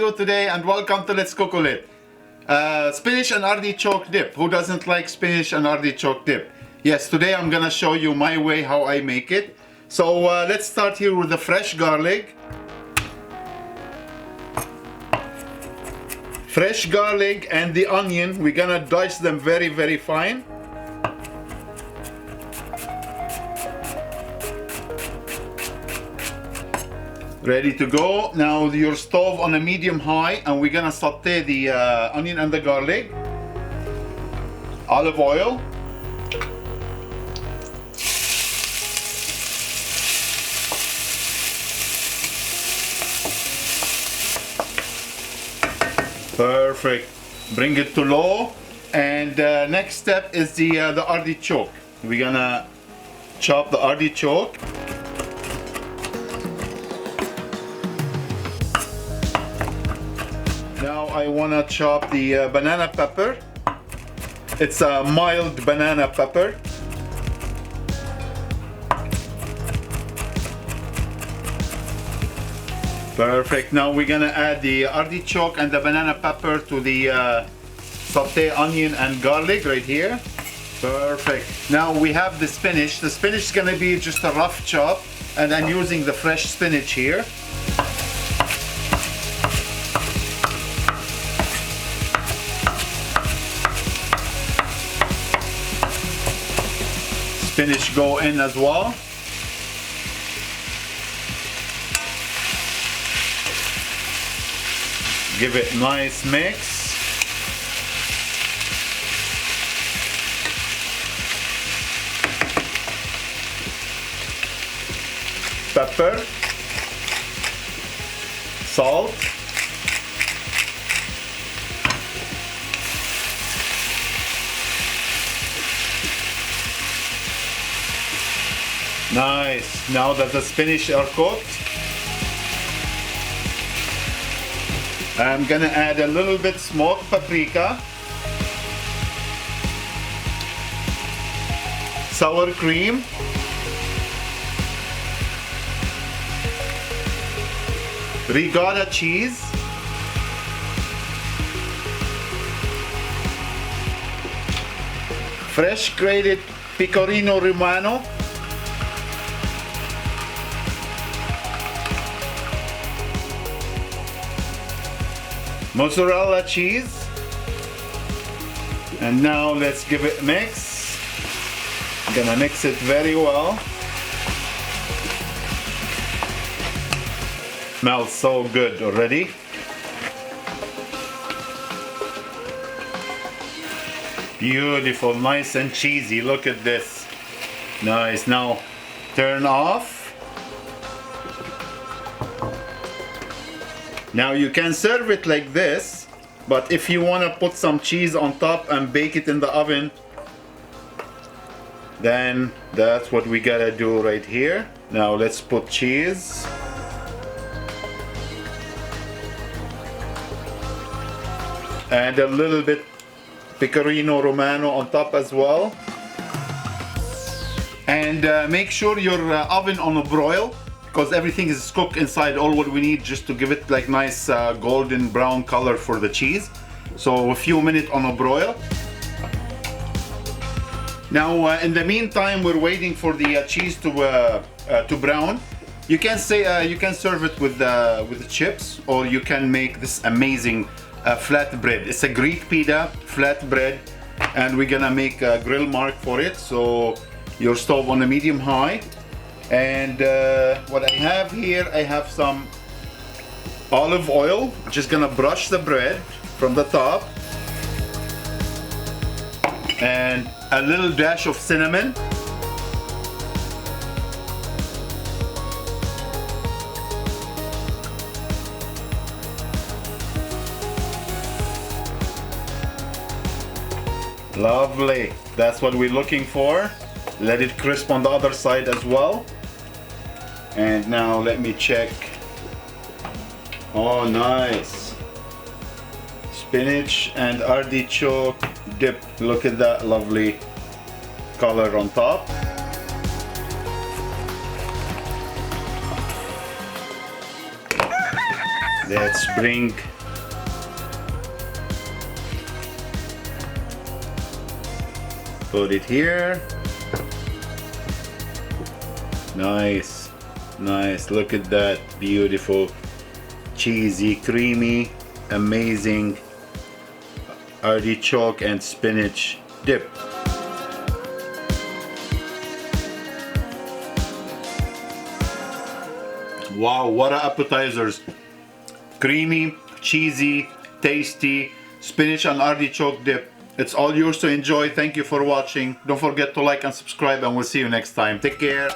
you today and welcome to Letscookolet. Spinach and artichoke dip. Who doesn't like spinach and artichoke dip? Yes, today I'm gonna show you my way how I make it. So let's start here with the fresh garlic. Fresh garlic and the onion, we're gonna dice them very fine. Ready to go. Now your stove on a medium high and we're gonna saute the onion and the garlic. Olive oil. Perfect. Bring it to low. And next step is the artichoke. We're gonna chop the artichoke. Now I wanna chop the banana pepper. It's a mild banana pepper. Perfect. Now we're gonna add the artichoke and the banana pepper to the saute onion and garlic right here. Perfect. Now we have the spinach. The spinach is gonna be just a rough chop, and I'm using the fresh spinach here. Spinach go in as well. Give it nice mix. Pepper, salt, nice. Now that the spinach are cooked, I'm gonna add a little bit smoked paprika, sour cream, ricotta cheese, fresh grated pecorino romano, mozzarella cheese, and now let's give it a mix. I'm gonna mix it very well. Smells so good already. Beautiful, nice and cheesy. Look at this. Nice. Now turn off. Now you can serve it like this, but if you want to put some cheese on top and bake it in the oven, then that's what we gotta do right here. Now let's put cheese. And a little bit pecorino romano on top as well. And make sure your oven on a broil, because everything is cooked inside. All what we need just to give it like nice golden brown color for the cheese. So a few minutes on a broil. Now in the meantime, we're waiting for the cheese to brown. You can serve it with the chips, or you can make this amazing flatbread. It's a Greek pita flatbread, and we're gonna make a grill mark for it. So your stove on a medium high. And what I have here, I have some olive oil. Just gonna brush the bread from the top, and a little dash of cinnamon, lovely. That's what we're looking for. Let it crisp on the other side as well. And now let me check. Oh, nice. Spinach and artichoke dip. Look at that lovely color on top. Let's bring Put it here. Nice, nice. Look at that, beautiful, cheesy, creamy, amazing artichoke and spinach dip. Wow, what appetizers! Creamy, cheesy, tasty, spinach and artichoke dip. It's all yours to enjoy. Thank you for watching. Don't forget to like and subscribe, and we'll see you next time. Take care.